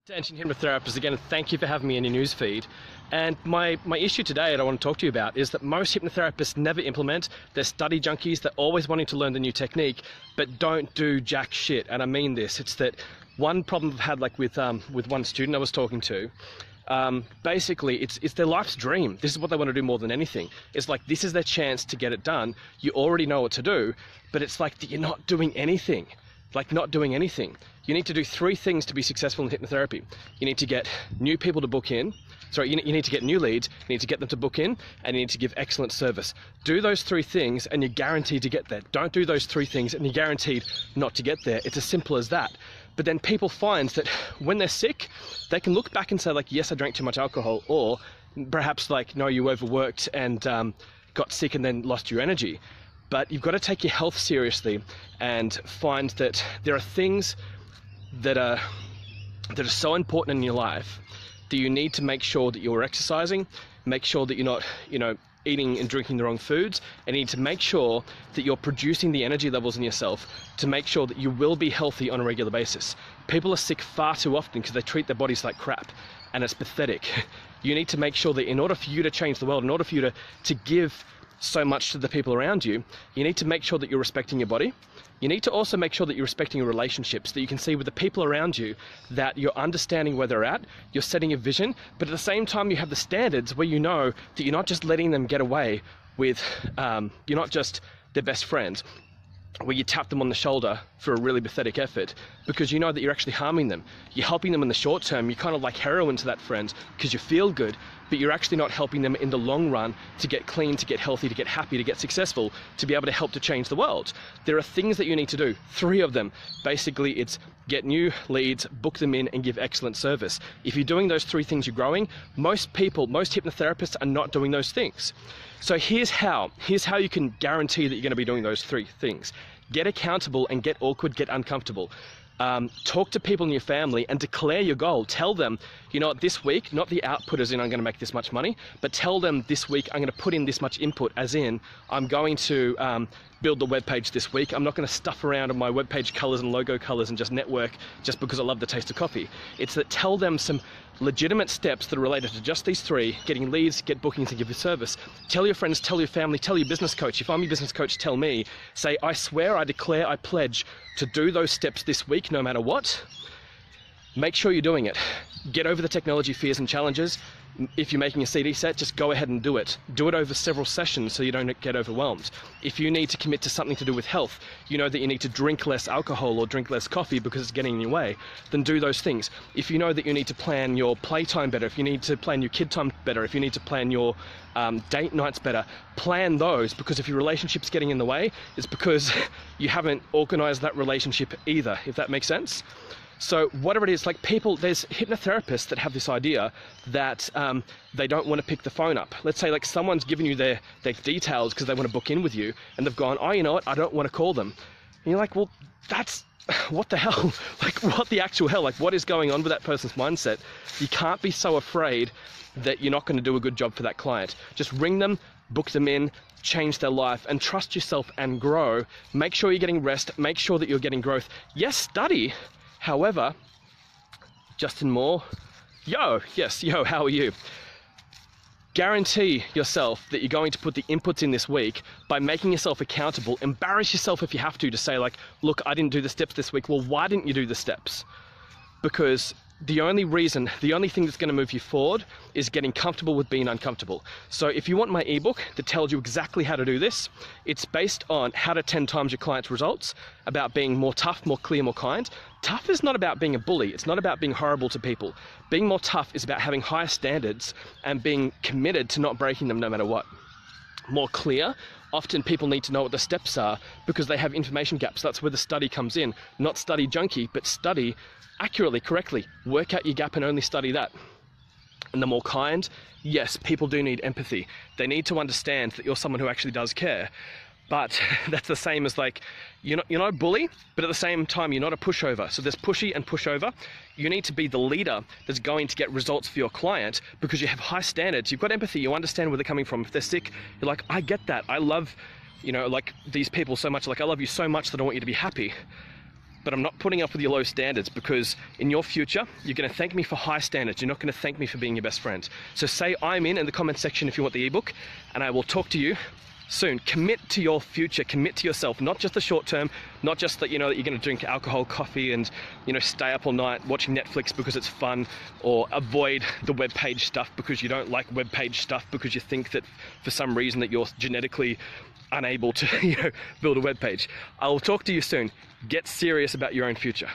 Attention hypnotherapists, again, thank you for having me in your newsfeed. And my issue today that I want to talk to you about is that most hypnotherapists never implement. They're study junkies, they're always wanting to learn the new technique, but don't do jack shit. And I mean this, it's that one problem I've had with one student I was talking to, basically it's their life's dream. This is what they want to do more than anything. It's like this is their chance to get it done. You already know what to do, but it's like that you're not doing anything. Not doing anything. You need to do 3 things to be successful in hypnotherapy. You need to get new people to book in. Sorry, you need to get new leads, you need to get them to book in, and you need to give excellent service. Do those 3 things and you're guaranteed to get there. Don't do those 3 things and you're guaranteed not to get there. It's as simple as that. But then people find that when they're sick, they can look back and say yes, I drank too much alcohol, or perhaps no, you overworked and got sick and then lost your energy. But you've got to take your health seriously and find that there are things that are so important in your life that you need to make sure that you're exercising, make sure that you're not, eating and drinking the wrong foods, and you need to make sure that you're producing the energy levels in yourself to make sure that you will be healthy on a regular basis. People are sick far too often because they treat their bodies like crap, and it's pathetic. You need to make sure that in order for you to change the world, in order for you to give so much to the people around you, you need to make sure that you're respecting your body. You need to also make sure that you're respecting your relationships, that you can see with the people around you that you're understanding where they're at, you're setting a vision, but at the same time you have the standards where you know that you're not just letting them get away with, you're not just their best friends, where you tap them on the shoulder for a really pathetic effort because you know that you're actually harming them. You're helping them in the short term, you're kind of like heroin to that friend because you feel good, but you're actually not helping them in the long run to get clean, to get healthy, to get happy, to get successful, to be able to help to change the world. There are things that you need to do, 3 of them. Basically, it's get new leads, book them in, and give excellent service. If you're doing those 3 things, you're growing. Most hypnotherapists are not doing those things. So here's how you can guarantee that you're going to be doing those 3 things. Get accountable and get awkward, get uncomfortable. Talk to people in your family and declare your goal. Tell them, this week, not the output as in I'm going to make this much money, but tell them this week I'm going to put in this much input as in I'm going to build the webpage this week. I'm not going to stuff around on my webpage colors and logo colors and just network just because I love the taste of coffee. It's that tell them some legitimate steps that are related to just these 3, getting leads, get bookings, and give your service. Tell your friends, tell your family, tell your business coach. If I'm your business coach, tell me. Say, I swear, I declare, I pledge to do those steps this week no matter what. Make sure you're doing it. Get over the technology fears and challenges. If you're making a CD set, just go ahead and do it. Do it over several sessions so you don't get overwhelmed. If you need to commit to something to do with health, you know that you need to drink less alcohol or drink less coffee because it's getting in your way, then do those things. If you know that you need to plan your playtime better, if you need to plan your kid time better, if you need to plan your date nights better, plan those, because if your relationship's getting in the way, it's because you haven't organized that relationship either, if that makes sense. So whatever it is, there's hypnotherapists that have this idea that they don't want to pick the phone up. Let's say someone's given you their details because they want to book in with you, and they've gone, oh, you know what, I don't want to call them. And you're like, well, that's, what the hell? What the actual hell? What is going on with that person's mindset? You can't be so afraid that you're not going to do a good job for that client. Just ring them, book them in, change their life, and trust yourself and grow. Make sure you're getting rest, make sure that you're getting growth. Yes, study. However, Justin Moore, yo, how are you? Guarantee yourself that you're going to put the inputs in this week by making yourself accountable. Embarrass yourself if you have to say look, I didn't do the steps this week. Well, why didn't you do the steps? Because the only thing that's going to move you forward is getting comfortable with being uncomfortable. So if you want my ebook that tells you exactly how to do this, it's based on how to 10 times your client's results, about being more tough, more clear, more kind. Tough is not about being a bully. It's not about being horrible to people. Being more tough is about having higher standards and being committed to not breaking them no matter what. More clear, often people need to know what the steps are because they have information gaps. That's where the study comes in. Not study junkie, but study accurately, correctly. Work out your gap and only study that. And the more kind, yes, people do need empathy. They need to understand that you're someone who actually does care. But that's the same as you're not a bully, but at the same time, you're not a pushover. So there's pushy and pushover. You need to be the leader that's going to get results for your client because you have high standards. You've got empathy. You understand where they're coming from. If they're sick, you're like, I get that. I love, these people so much. I love you so much that I want you to be happy. but I'm not putting up with your low standards, because in your future, you're going to thank me for high standards. You're not going to thank me for being your best friend. So say I'm in the comment section if you want the ebook, and I will talk to you soon. Commit to your future, commit to yourself, not just the short term, not just that, you know, that you're going to drink alcohol, coffee, and, you know, stay up all night watching Netflix because it's fun, or avoid the web page stuff because you don't like web page stuff because you think that for some reason that you're genetically unable to, you know, build a web page. I'll talk to you soon. Get serious about your own future.